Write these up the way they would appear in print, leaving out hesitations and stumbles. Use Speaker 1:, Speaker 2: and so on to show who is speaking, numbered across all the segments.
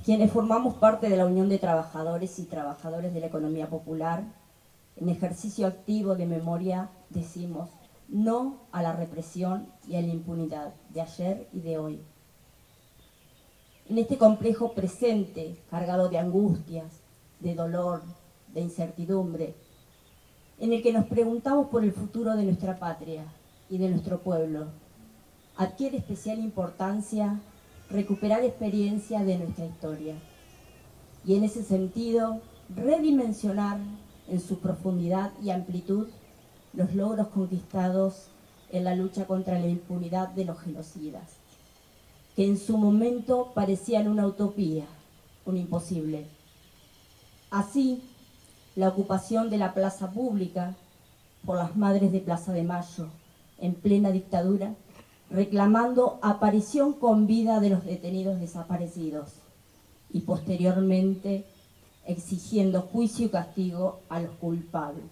Speaker 1: Quienes formamos parte de la Unión de Trabajadores y Trabajadores de la Economía Popular, en ejercicio activo de memoria decimos no a la represión y a la impunidad de ayer y de hoy. En este complejo presente, cargado de angustias, de dolor, de incertidumbre, en el que nos preguntamos por el futuro de nuestra patria y de nuestro pueblo, adquiere especial importancia recuperar experiencias de nuestra historia y en ese sentido redimensionar en su profundidad y amplitud los logros conquistados en la lucha contra la impunidad de los genocidas, que en su momento parecían una utopía, un imposible. Así, la ocupación de la plaza pública por las madres de Plaza de Mayo, en plena dictadura, reclamando aparición con vida de los detenidos desaparecidos y posteriormente exigiendo juicio y castigo a los culpables.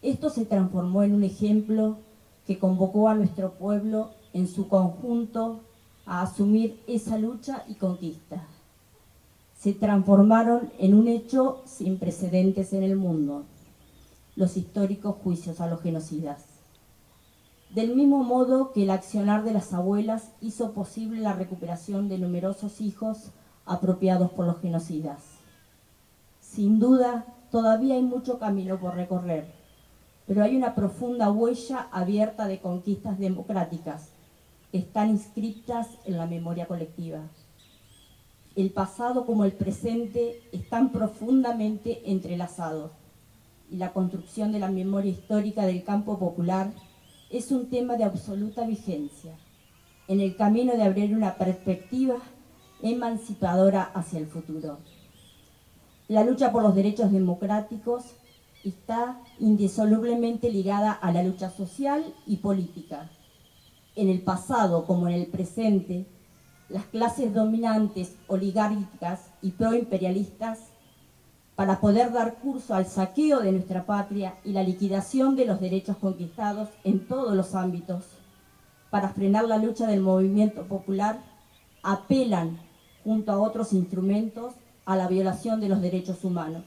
Speaker 1: Esto se transformó en un ejemplo que convocó a nuestro pueblo en su conjunto a asumir esa lucha y conquista. Se transformaron en un hecho sin precedentes en el mundo, los históricos juicios a los genocidas. Del mismo modo que el accionar de las abuelas hizo posible la recuperación de numerosos hijos apropiados por los genocidas. Sin duda, todavía hay mucho camino por recorrer, pero hay una profunda huella abierta de conquistas democráticas que están inscritas en la memoria colectiva. El pasado como el presente están profundamente entrelazados y la construcción de la memoria histórica del campo popular es un tema de absoluta vigencia en el camino de abrir una perspectiva emancipadora hacia el futuro. La lucha por los derechos democráticos está indisolublemente ligada a la lucha social y política. En el pasado como en el presente, las clases dominantes, oligárquicas y proimperialistas, para poder dar curso al saqueo de nuestra patria y la liquidación de los derechos conquistados en todos los ámbitos, para frenar la lucha del movimiento popular, apelan, junto a otros instrumentos, a la violación de los derechos humanos.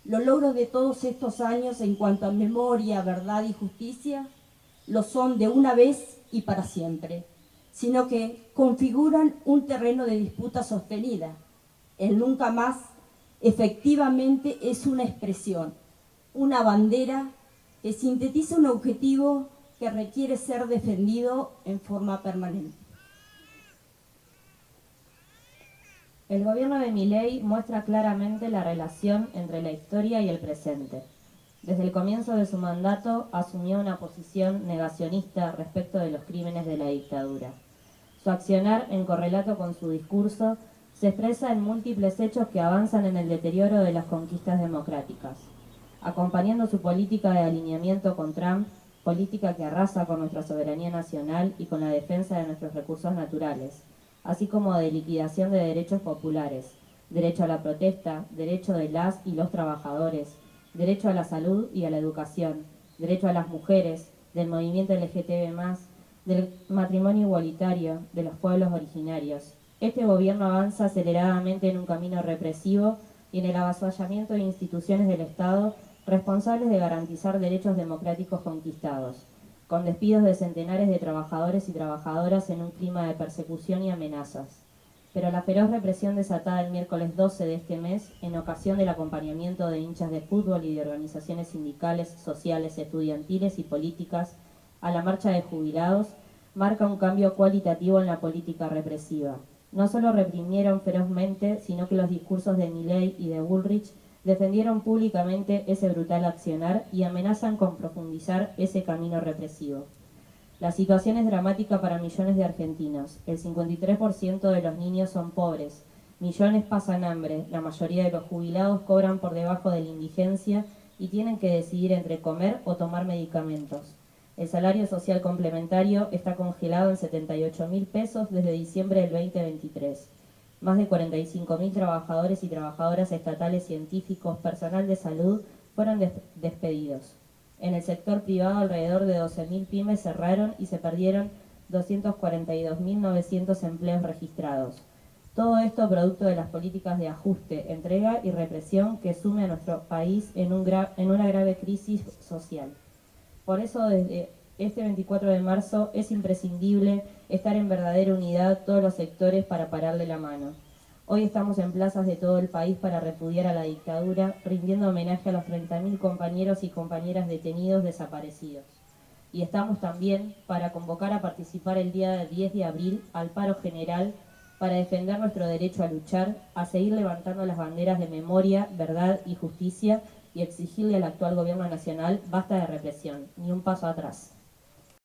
Speaker 1: Los logros de todos estos años en cuanto a memoria, verdad y justicia, lo son de una vez y para siempre, sino que configuran un terreno de disputa sostenida. El nunca más efectivamente es una expresión, una bandera que sintetiza un objetivo que requiere ser defendido en forma permanente.
Speaker 2: El gobierno de Milei muestra claramente la relación entre la historia y el presente. Desde el comienzo de su mandato asumió una posición negacionista respecto de los crímenes de la dictadura. Su accionar, en correlato con su discurso, se expresa en múltiples hechos que avanzan en el deterioro de las conquistas democráticas. Acompañando su política de alineamiento con Trump, política que arrasa con nuestra soberanía nacional y con la defensa de nuestros recursos naturales, así como de liquidación de derechos populares, derecho a la protesta, derecho de las y los trabajadores, derecho a la salud y a la educación, derecho a las mujeres, del movimiento LGTB+, del matrimonio igualitario, de los pueblos originarios. Este gobierno avanza aceleradamente en un camino represivo y en el avasallamiento de instituciones del Estado responsables de garantizar derechos democráticos conquistados, con despidos de centenares de trabajadores y trabajadoras en un clima de persecución y amenazas. Pero la feroz represión desatada el miércoles 12 de este mes, en ocasión del acompañamiento de hinchas de fútbol y de organizaciones sindicales, sociales, estudiantiles y políticas a la marcha de jubilados, marca un cambio cualitativo en la política represiva. No solo reprimieron ferozmente, sino que los discursos de Milei y de Bullrich defendieron públicamente ese brutal accionar y amenazan con profundizar ese camino represivo. La situación es dramática para millones de argentinos. El 53% de los niños son pobres, millones pasan hambre, la mayoría de los jubilados cobran por debajo de la indigencia y tienen que decidir entre comer o tomar medicamentos. El salario social complementario está congelado en 78.000 pesos desde diciembre del 2023. Más de 45.000 trabajadores y trabajadoras estatales, científicos, personal de salud fueron despedidos. En el sector privado, alrededor de 12.000 pymes cerraron y se perdieron 242.900 empleos registrados. Todo esto producto de las políticas de ajuste, entrega y represión que sume a nuestro país en una grave crisis social. Por eso, desde este 24 de marzo es imprescindible estar en verdadera unidad todos los sectores para pararle la mano. Hoy estamos en plazas de todo el país para repudiar a la dictadura, rindiendo homenaje a los 30.000 compañeros y compañeras detenidos desaparecidos. Y estamos también para convocar a participar el día 10 de abril al paro general para defender nuestro derecho a luchar, a seguir levantando las banderas de memoria, verdad y justicia y exigirle al actual gobierno nacional basta de represión, ni un paso atrás.